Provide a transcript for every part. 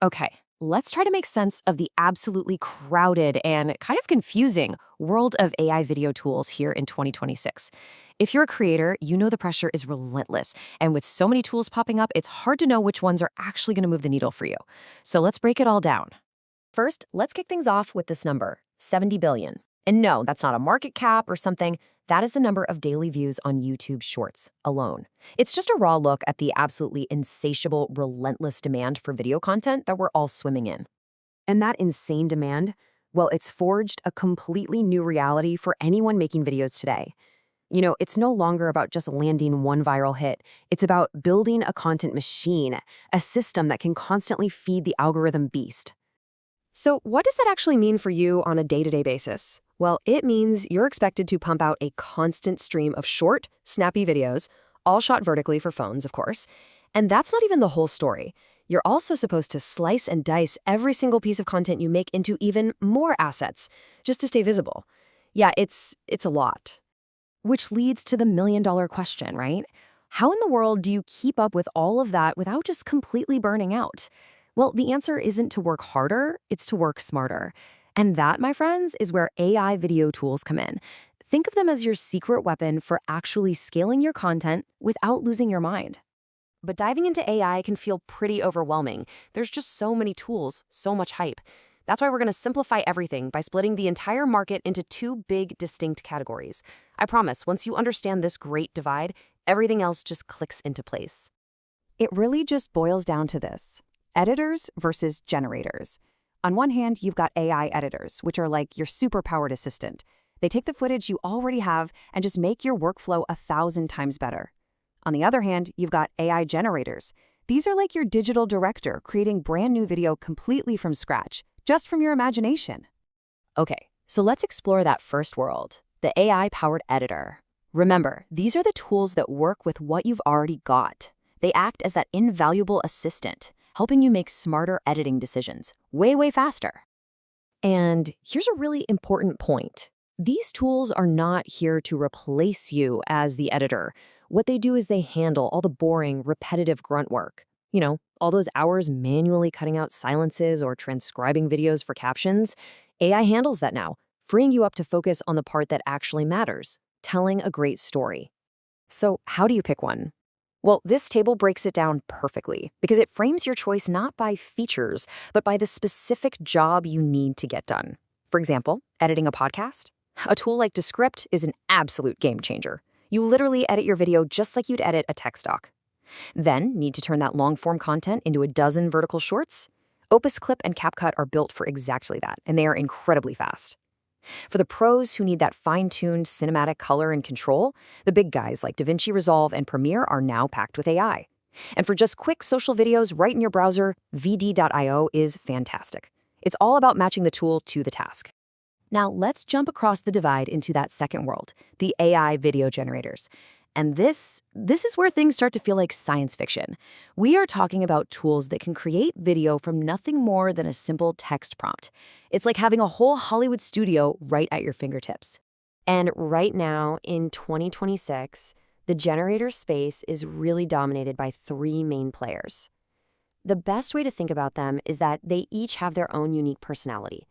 Okay, let's try to make sense of the absolutely crowded and kind of confusing world of AI video tools here in 2026. If you're a creator, you know the pressure is relentless. And with so many tools popping up, it's hard to know which ones are actually going to move the needle for you. So let's break it all down. First, let's kick things off with this number, 70 billion. And no, that's not a market cap or something. That is the number of daily views on YouTube Shorts alone. It's just a raw look at the absolutely insatiable, relentless demand for video content that we're all swimming in. And that insane demand, well, it's forged a completely new reality for anyone making videos today. It's no longer about just landing one viral hit. It's about building a content machine, a system that can constantly feed the algorithm beast. So, what does that actually mean for you on a day-to-day basis? Well, it means you're expected to pump out a constant stream of short, snappy videos, all shot vertically for phones, of course. And that's not even the whole story. You're also supposed to slice and dice every single piece of content you make into even more assets, just to stay visible. Yeah, it's a lot. Which leads to the million-dollar question, right? How in the world do you keep up with all of that without just completely burning out? Well, the answer isn't to work harder, it's to work smarter. And that, my friends, is where AI video tools come in. Think of them as your secret weapon for actually scaling your content without losing your mind. But diving into AI can feel pretty overwhelming. There's just so many tools, so much hype. That's why we're going to simplify everything by splitting the entire market into two big, distinct categories. I promise, once you understand this great divide, everything else just clicks into place. It really just boils down to this: editors versus generators. On one hand, you've got AI editors, which are like your super-powered assistant. They take the footage you already have and just make your workflow 1,000 times better. On the other hand, you've got AI generators. These are like your digital director, creating brand new video completely from scratch, just from your imagination. Okay, so let's explore that first world, the AI-powered editor. Remember, these are the tools that work with what you've already got. They act as that invaluable assistant, helping you make smarter editing decisions, way, way faster. And here's a really important point. These tools are not here to replace you as the editor. What they do is they handle all the boring, repetitive grunt work. All those hours manually cutting out silences or transcribing videos for captions. AI handles that now, freeing you up to focus on the part that actually matters, telling a great story. So how do you pick one? Well, this table breaks it down perfectly because it frames your choice not by features, but by the specific job you need to get done. For example, editing a podcast. A tool like Descript is an absolute game changer. You literally edit your video just like you'd edit a text doc. Then, need to turn that long-form content into a dozen vertical shorts? Opus Clip and CapCut are built for exactly that, and they are incredibly fast. For the pros who need that fine-tuned cinematic color and control, the big guys like DaVinci Resolve and Premiere are now packed with AI. And for just quick social videos right in your browser, VD.io is fantastic. It's all about matching the tool to the task. Now let's jump across the divide into that second world, the AI video generators. And this is where things start to feel like science fiction. We are talking about tools that can create video from nothing more than a simple text prompt. It's like having a whole Hollywood studio right at your fingertips. And right now, in 2026, the generator space is really dominated by three main players. The best way to think about them is that they each have their own unique personality.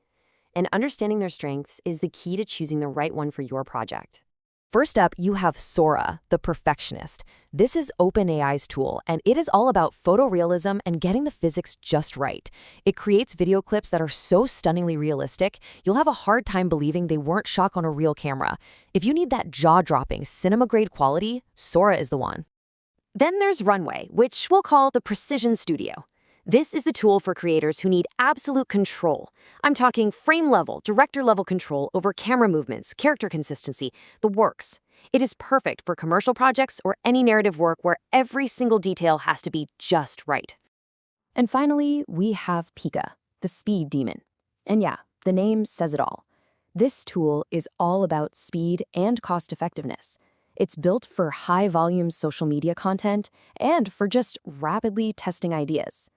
And understanding their strengths is the key to choosing the right one for your project. First up, you have Sora, the perfectionist. This is OpenAI's tool, and it is all about photorealism and getting the physics just right. It creates video clips that are so stunningly realistic, you'll have a hard time believing they weren't shot on a real camera. If you need that jaw-dropping, cinema-grade quality, Sora is the one. Then there's Runway, which we'll call the Precision Studio. This is the tool for creators who need absolute control. I'm talking frame-level, director-level control over camera movements, character consistency, the works. It is perfect for commercial projects or any narrative work where every single detail has to be just right. And finally, we have Pika, the speed demon. And yeah, the name says it all. This tool is all about speed and cost-effectiveness. It's built for high-volume social media content and for just rapidly testing ideas.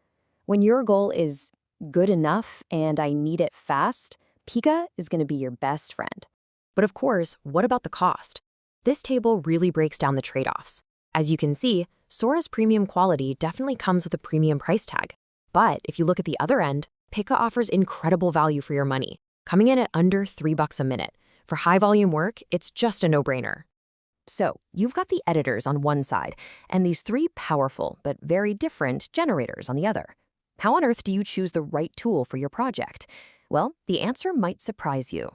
When your goal is good enough and I need it fast, Pika is going to be your best friend. But of course, what about the cost? This table really breaks down the trade-offs. As you can see, Sora's premium quality definitely comes with a premium price tag. But if you look at the other end, Pika offers incredible value for your money, coming in at under $3 a minute. For high-volume work, it's just a no-brainer. So, you've got the editors on one side, and these three powerful but very different generators on the other. How on earth do you choose the right tool for your project? Well, the answer might surprise you.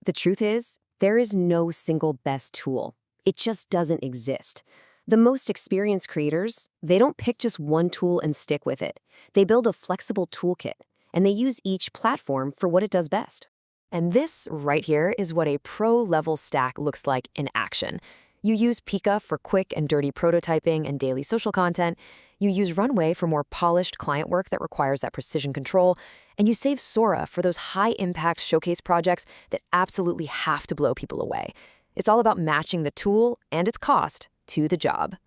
The truth is, there is no single best tool. It just doesn't exist. The most experienced creators, they don't pick just one tool and stick with it. They build a flexible toolkit, and they use each platform for what it does best. And this right here is what a pro-level stack looks like in action. You use Pika for quick and dirty prototyping and daily social content. You use Runway for more polished client work that requires that precision control. And you save Sora for those high-impact showcase projects that absolutely have to blow people away. It's all about matching the tool and its cost to the job.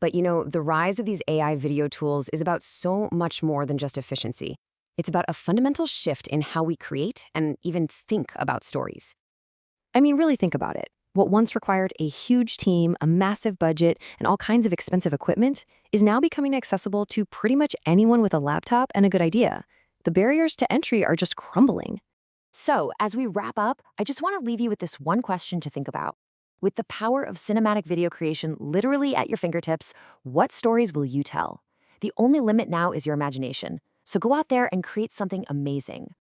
But the rise of these AI video tools is about so much more than just efficiency. It's about a fundamental shift in how we create and even think about stories. I mean, really think about it. What once required a huge team, a massive budget, and all kinds of expensive equipment is now becoming accessible to pretty much anyone with a laptop and a good idea. The barriers to entry are just crumbling. So, as we wrap up, I just want to leave you with this one question to think about. With the power of cinematic video creation literally at your fingertips, what stories will you tell? The only limit now is your imagination. So go out there and create something amazing.